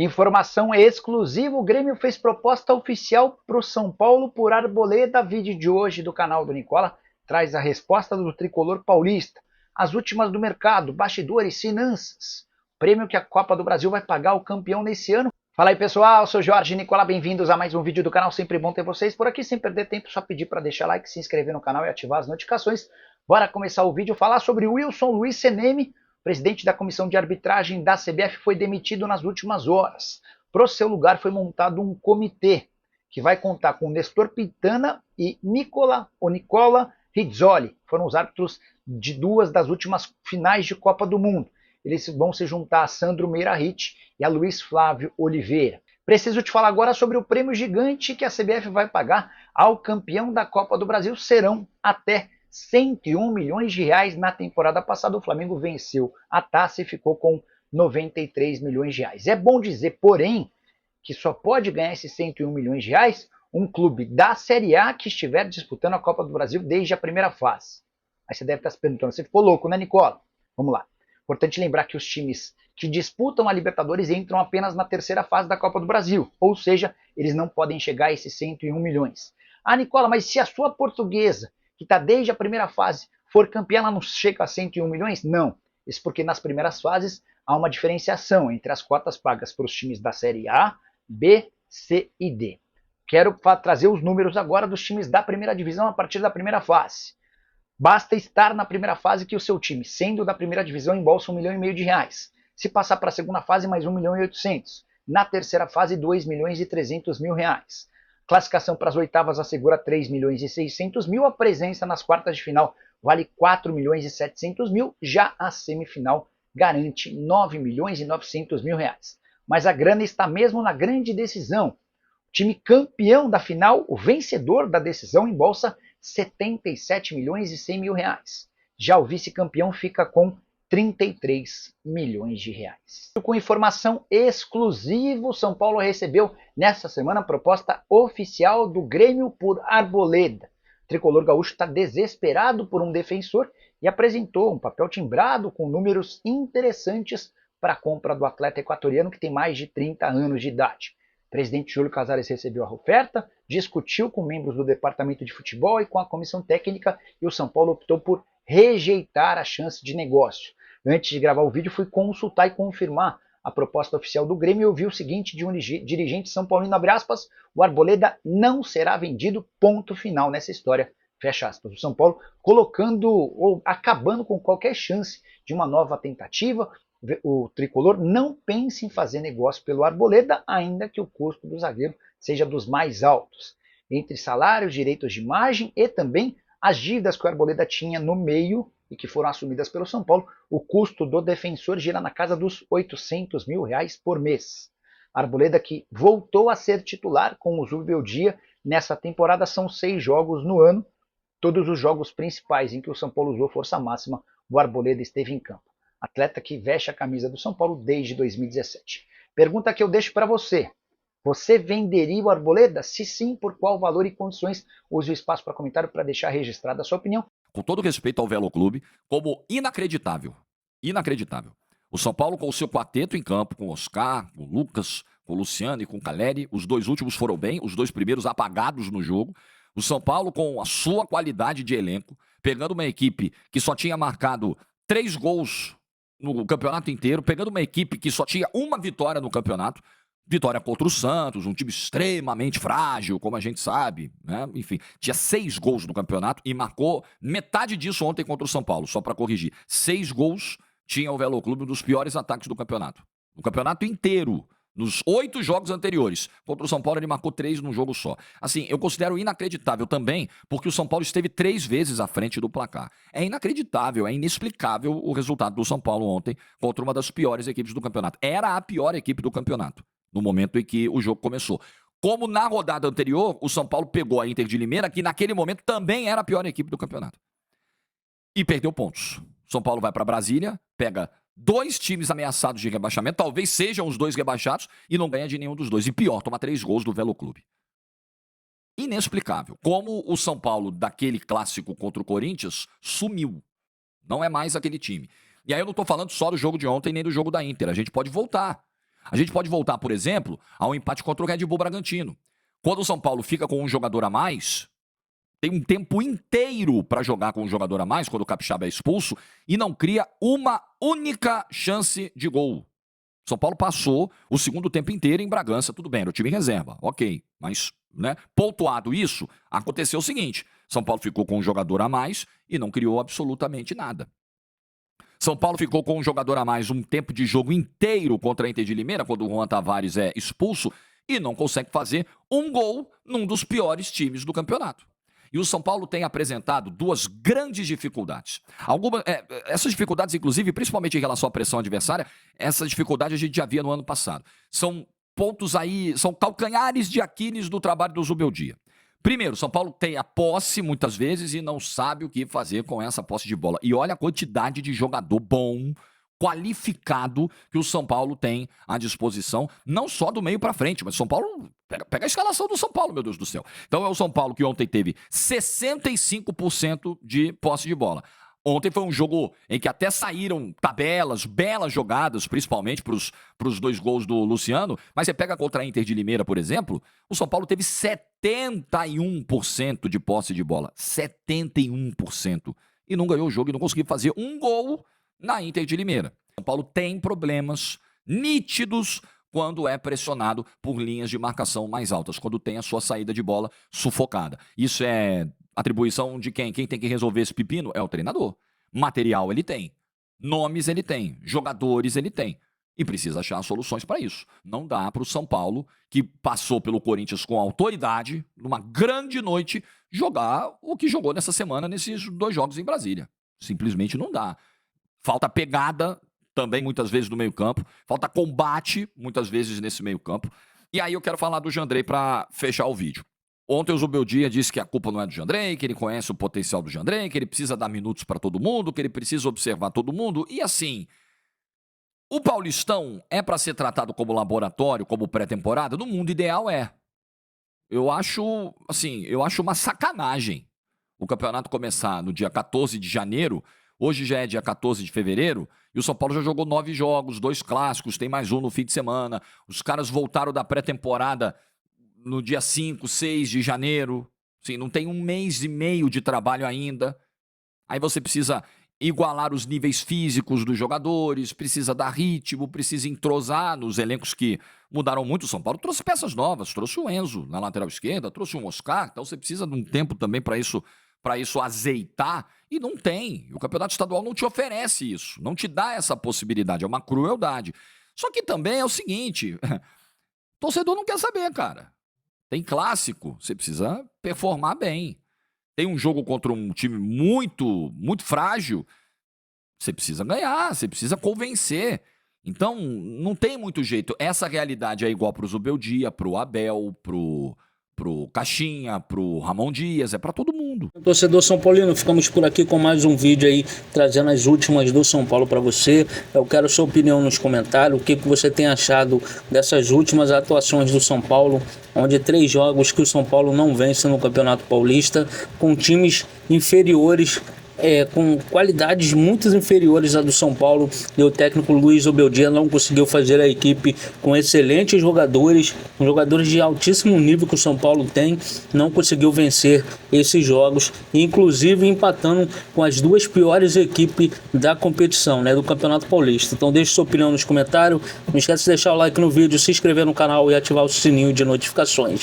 Informação exclusiva: o Grêmio fez proposta oficial para o São Paulo por Arboleda. Vídeo de hoje do canal do Nicola traz a resposta do tricolor paulista. As últimas do mercado, bastidores, finanças. Prêmio que a Copa do Brasil vai pagar ao campeão nesse ano. Fala aí pessoal, eu sou Jorge Nicola, bem-vindos a mais um vídeo do canal. Sempre bom ter vocês por aqui. Sem perder tempo, só pedir para deixar like, se inscrever no canal e ativar as notificações. Bora começar o vídeo. Falar sobre o Wilson Luiz Seneme. O presidente da comissão de arbitragem da CBF foi demitido nas últimas horas. Para o seu lugar foi montado um comitê que vai contar com Nestor Pitana e Nicola Rizzoli. Foram os árbitros de duas das últimas finais de Copa do Mundo. Eles vão se juntar a Sandro Meirahit e a Luiz Flávio Oliveira. Preciso te falar agora sobre o prêmio gigante que a CBF vai pagar ao campeão da Copa do Brasil. Serão até 101 milhões de reais. Na temporada passada o Flamengo venceu a taça e ficou com 93 milhões de reais. É bom dizer, porém, que só pode ganhar esses 101 milhões de reais um clube da Série A que estiver disputando a Copa do Brasil desde a primeira fase. Aí você deve estar se perguntando, você ficou louco, né, Nicola? Vamos lá. Importante lembrar que os times que disputam a Libertadores entram apenas na terceira fase da Copa do Brasil, ou seja, eles não podem chegar a esses 101 milhões. Ah, Nicola, mas se a sua Portuguesa, que está desde a primeira fase, for campeã, ela não chega a 101 milhões? Não. Isso porque nas primeiras fases há uma diferenciação entre as cotas pagas para os times da Série A, B, C e D. Quero trazer os números agora dos times da primeira divisão a partir da primeira fase. Basta estar na primeira fase que o seu time, sendo da primeira divisão, embolsa 1,5 milhão de reais. Se passar para a segunda fase, mais 1,8 milhão. Na terceira fase, 2,3 milhões. Classificação para as oitavas assegura 3,6 milhões. A presença nas quartas de final vale 4,7 milhões. Já a semifinal garante 9,9 milhões. Mas a grana está mesmo na grande decisão. O time campeão da final, o vencedor da decisão, embolsa 77 milhões e 100 mil reais. Já o vice-campeão fica com 33 milhões de reais. Com informação exclusiva, o São Paulo recebeu nesta semana a proposta oficial do Grêmio por Arboleda. O tricolor gaúcho está desesperado por um defensor e apresentou um papel timbrado com números interessantes para a compra do atleta equatoriano que tem mais de 30 anos de idade. O presidente Júlio Casares recebeu a oferta, discutiu com membros do departamento de futebol e com a comissão técnica e o São Paulo optou por rejeitar a chance de negócio. Antes de gravar o vídeo, fui consultar e confirmar a proposta oficial do Grêmio e ouvi o seguinte de um dirigente são paulino, abre aspas, o Arboleda não será vendido, ponto final nessa história, fecha aspas. O São Paulo colocando ou acabando com qualquer chance de uma nova tentativa. O tricolor não pensa em fazer negócio pelo Arboleda, ainda que o custo do zagueiro seja dos mais altos. Entre salários, direitos de imagem e também as dívidas que o Arboleda tinha no meio e que foram assumidas pelo São Paulo, o custo do defensor gira na casa dos 800 mil reais por mês. Arboleda, que voltou a ser titular com o Zubeldia nessa temporada, são 6 jogos no ano. Todos os jogos principais em que o São Paulo usou força máxima, o Arboleda esteve em campo. Atleta que veste a camisa do São Paulo desde 2017. Pergunta que eu deixo para você. Você venderia o Arboleda? Se sim, por qual valor e condições? Use o espaço para comentário para deixar registrada a sua opinião. Com todo respeito ao Velo Clube, como inacreditável. Inacreditável. O São Paulo com o seu quarteto em campo, com o Oscar, com o Lucas, com o Luciano e com o Caleri. Os dois últimos foram bem, os dois primeiros apagados no jogo. O São Paulo com a sua qualidade de elenco, pegando uma equipe que só tinha marcado 3 gols no campeonato inteiro, pegando uma equipe que só tinha uma vitória no campeonato, vitória contra o Santos, um time extremamente frágil, como a gente sabe, né? Enfim, tinha 6 gols no campeonato e marcou metade disso ontem contra o São Paulo, só para corrigir. 6 gols tinha o Velo Clube, um dos piores ataques do campeonato. No campeonato inteiro, nos 8 jogos anteriores. Contra o São Paulo ele marcou 3 num jogo só. Assim, eu considero inacreditável também, porque o São Paulo esteve 3 vezes à frente do placar. É inacreditável, é inexplicável o resultado do São Paulo ontem contra uma das piores equipes do campeonato. Era a pior equipe do campeonato, no momento em que o jogo começou. Como na rodada anterior, o São Paulo pegou a Inter de Limeira, que naquele momento também era a pior equipe do campeonato. E perdeu pontos. São Paulo vai para Brasília, pega 2 times ameaçados de rebaixamento, talvez sejam os 2 rebaixados, e não ganha de nenhum dos 2. E pior, toma 3 gols do Velo Clube. Inexplicável. Como o São Paulo, daquele clássico contra o Corinthians, sumiu. Não é mais aquele time. E aí eu não estou falando só do jogo de ontem, nem do jogo da Inter. A gente pode voltar. A gente pode voltar, por exemplo, ao empate contra o Red Bull Bragantino. Quando o São Paulo fica com um jogador a mais, tem um tempo inteiro para jogar com um jogador a mais, quando o Capixaba é expulso, e não cria uma única chance de gol. São Paulo passou o segundo tempo inteiro em Bragança, tudo bem, era o time em reserva, ok. Mas, né, pontuado isso, aconteceu o seguinte, São Paulo ficou com um jogador a mais e não criou absolutamente nada. São Paulo ficou com um jogador a mais um tempo de jogo inteiro contra a Inter de Limeira, quando o Juan Tavares é expulso, e não consegue fazer um gol num dos piores times do campeonato. E o São Paulo tem apresentado duas grandes dificuldades. Essas dificuldades, inclusive, principalmente em relação à pressão adversária, essa dificuldade a gente já via no ano passado. São pontos aí, são calcanhares de Aquiles do trabalho do Zubeldia. Primeiro, São Paulo tem a posse muitas vezes e não sabe o que fazer com essa posse de bola. E olha a quantidade de jogador bom, qualificado que o São Paulo tem à disposição, não só do meio para frente, mas São Paulo, pega a escalação do São Paulo, meu Deus do céu. Então é o São Paulo que ontem teve 65% de posse de bola. Ontem foi um jogo em que até saíram tabelas, belas jogadas, principalmente para os dois gols do Luciano, mas você pega contra a Inter de Limeira, por exemplo, o São Paulo teve 71% de posse de bola. 71%. E não ganhou o jogo e não conseguiu fazer um gol na Inter de Limeira. São Paulo tem problemas nítidos quando é pressionado por linhas de marcação mais altas, quando tem a sua saída de bola sufocada. Isso é atribuição de quem? Quem tem que resolver esse pepino é o treinador. Material ele tem, nomes ele tem, jogadores ele tem. E precisa achar soluções para isso. Não dá para o São Paulo, que passou pelo Corinthians com autoridade, numa grande noite, jogar o que jogou nessa semana nesses 2 jogos em Brasília. Simplesmente não dá. Falta pegada também muitas vezes no meio-campo, falta combate muitas vezes nesse meio-campo. E aí eu quero falar do Jandrei para fechar o vídeo. Ontem o Zubeldia disse que a culpa não é do Jandrei, que ele conhece o potencial do Jandrei, que ele precisa dar minutos para todo mundo, que ele precisa observar todo mundo. E assim, o Paulistão é para ser tratado como laboratório, como pré-temporada? No mundo ideal é. Eu acho uma sacanagem o campeonato começar no dia 14 de janeiro, hoje já é dia 14 de fevereiro, e o São Paulo já jogou 9 jogos, 2 clássicos, tem mais um no fim de semana. Os caras voltaram da pré-temporada no dia 5, 6 de janeiro. Sim, não tem 1 mês e meio de trabalho ainda. Aí você precisa igualar os níveis físicos dos jogadores, precisa dar ritmo, precisa entrosar nos elencos que mudaram muito. O São Paulo trouxe peças novas, trouxe o Enzo na lateral esquerda, trouxe o Oscar, então você precisa de um tempo também para isso azeitar, e não tem. O campeonato estadual não te oferece isso, não te dá essa possibilidade, é uma crueldade. Só que também é o seguinte, torcedor não quer saber, cara. Tem clássico, você precisa performar bem. Tem um jogo contra um time muito, muito frágil, você precisa ganhar, você precisa convencer. Então, não tem muito jeito. Essa realidade é igual pro Zubeldia, pro Abel, pro Caixinha, pro Ramon Dias, é para todo mundo. Torcedor São Paulino, ficamos por aqui com mais um vídeo aí, trazendo as últimas do São Paulo para você. Eu quero sua opinião nos comentários, o que você tem achado dessas últimas atuações do São Paulo, onde 3 jogos que o São Paulo não vence no Campeonato Paulista, com times inferiores, com qualidades muito inferiores à do São Paulo, e o técnico Luiz Zubeldia não conseguiu fazer a equipe com excelentes jogadores de altíssimo nível que o São Paulo tem, não conseguiu vencer esses jogos, inclusive empatando com as 2 piores equipes da competição, do Campeonato Paulista. Então deixe sua opinião nos comentários, não esquece de deixar o like no vídeo, se inscrever no canal e ativar o sininho de notificações.